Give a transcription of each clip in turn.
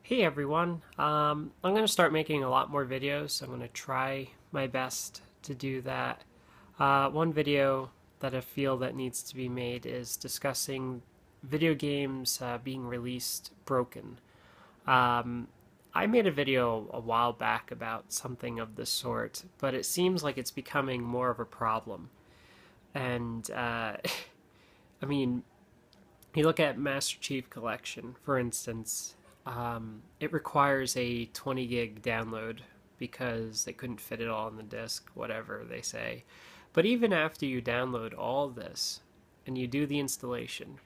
Hey everyone, I'm going to start making a lot more videos. I'm going to try my best to do that. One video that I feel that needs to be made is discussing video games being released broken. Um, I made a video a while back about something of this sort, but it seems like it's becoming more of a problem. And I mean, you look at Master Chief Collection, for instance, it requires a 20 gig download because they couldn't fit it all on the disc, whatever they say. But even after you download all this and you do the installation,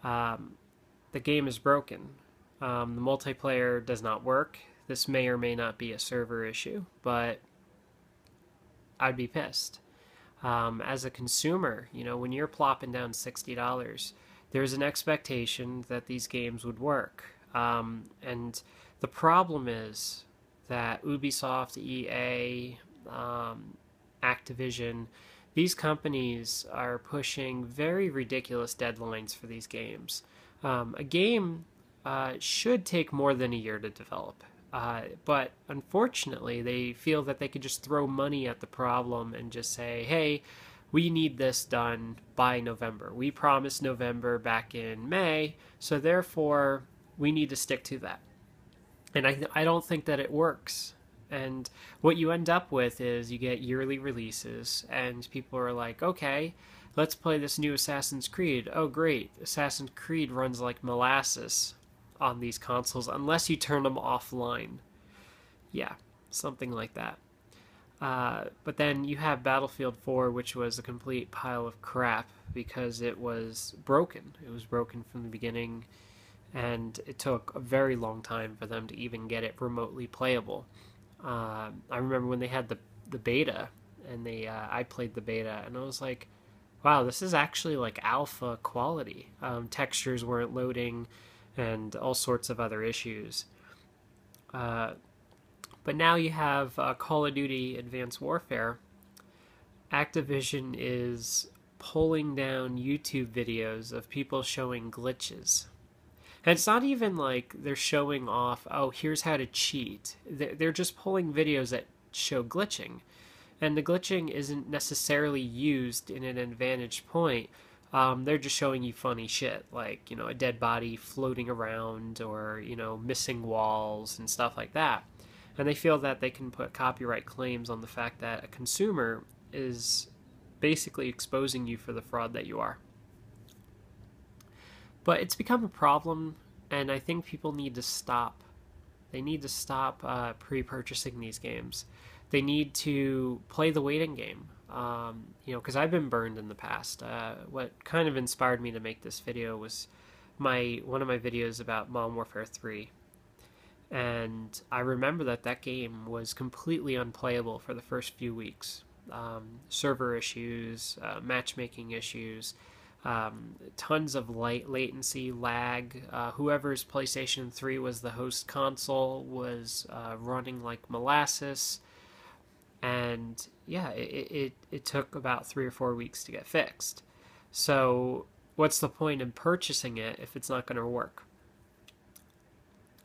um, the game is broken. The multiplayer does not work. This may or may not be a server issue, but I'd be pissed. As a consumer, when you're plopping down $60, there's an expectation that these games would work. And the problem is that Ubisoft, EA, Activision, these companies are pushing very ridiculous deadlines for these games. A game should take more than a year to develop. But unfortunately, they feel that they could just throw money at the problem and just say, hey, we need this done by November. We promised November back in May, so therefore we need to stick to that. And I don't think that it works. And what you end up with is you get yearly releases, and people are like, okay, let's play this new Assassin's Creed. Oh, great. Assassin's Creed runs like molasses on these consoles unless you turn them offline. Yeah, something like that. But then you have Battlefield 4, which was a complete pile of crap because it was broken. It was broken from the beginning, and it took a very long time for them to even get it remotely playable. I remember when they had the beta, and I played the beta, and I was like, wow, this is actually like alpha quality. Textures weren't loading, and all sorts of other issues. Uh, but now you have Call of Duty Advanced Warfare. Activision is pulling down YouTube videos of people showing glitches. And it's not even like they're showing off, oh, here's how to cheat. They're just pulling videos that show glitching. And the glitching isn't necessarily used in an advantage point. They're just showing you funny shit, like, a dead body floating around or, missing walls and stuff like that. And they feel that they can put copyright claims on the fact that a consumer is basically exposing you for the fraud that you are. But it's become a problem, and I think people need to stop. They need to stop pre-purchasing these games. They need to play the waiting game. Because I've been burned in the past. What kind of inspired me to make this video was one of my videos about Modern Warfare 3. And I remember that game was completely unplayable for the first few weeks. Server issues, matchmaking issues, tons of latency, lag. Whoever's PlayStation 3 was the host console was running like molasses. And yeah, it took about 3 or 4 weeks to get fixed. So what's the point in purchasing it if it's not going to work?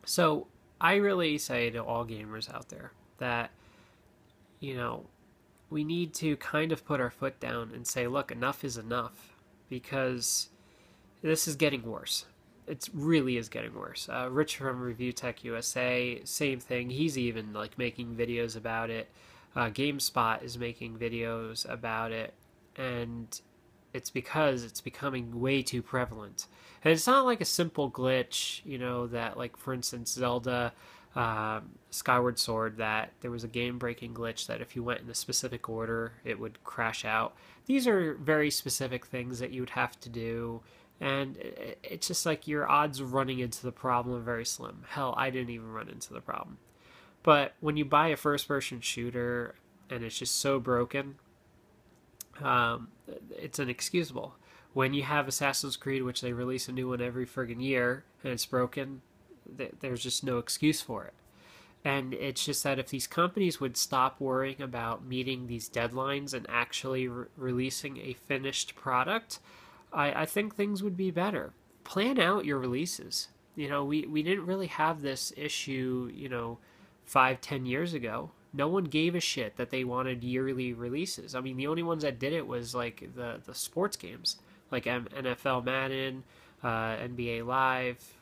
So I really say to all gamers out there that, we need to kind of put our foot down and say, look, enough is enough, because this is getting worse. It really is getting worse. Rich from Review Tech USA, same thing. He's even like making videos about it. GameSpot is making videos about it, and it's because it's becoming way too prevalent. And it's not like a simple glitch, that, like, for instance, Zelda Skyward Sword, that there was a game-breaking glitch that if you went in a specific order, it would crash out. These are very specific things that you would have to do, and it's just like your odds of running into the problem are very slim. Hell, I didn't even run into the problem. But when you buy a first-person shooter and it's just so broken, it's inexcusable. When you have Assassin's Creed, which they release a new one every friggin' year, and it's broken, there's just no excuse for it. And it's just that if these companies would stop worrying about meeting these deadlines and actually releasing a finished product, I think things would be better. Plan out your releases. we didn't really have this issue, 5, 10 years ago. No one gave a shit that they wanted yearly releases. I mean, the only ones that did it was like the sports games, like NFL Madden, NBA Live,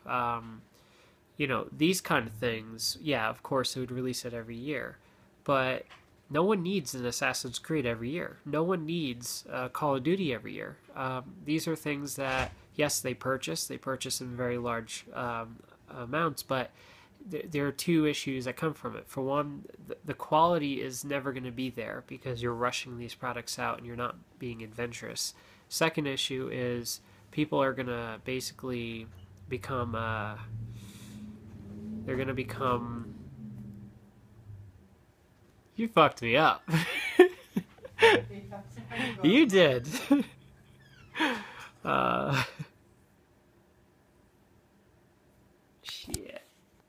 these kind of things. Yeah, of course, they would release it every year, but no one needs an Assassin's Creed every year. No one needs Call of Duty every year. These are things that, yes, they purchase. They purchase in very large amounts, but there are two issues that come from it. For one, the quality is never going to be there because you're rushing these products out and you're not being adventurous. Second issue is people are going to basically become they're going to become you fucked me up. You did.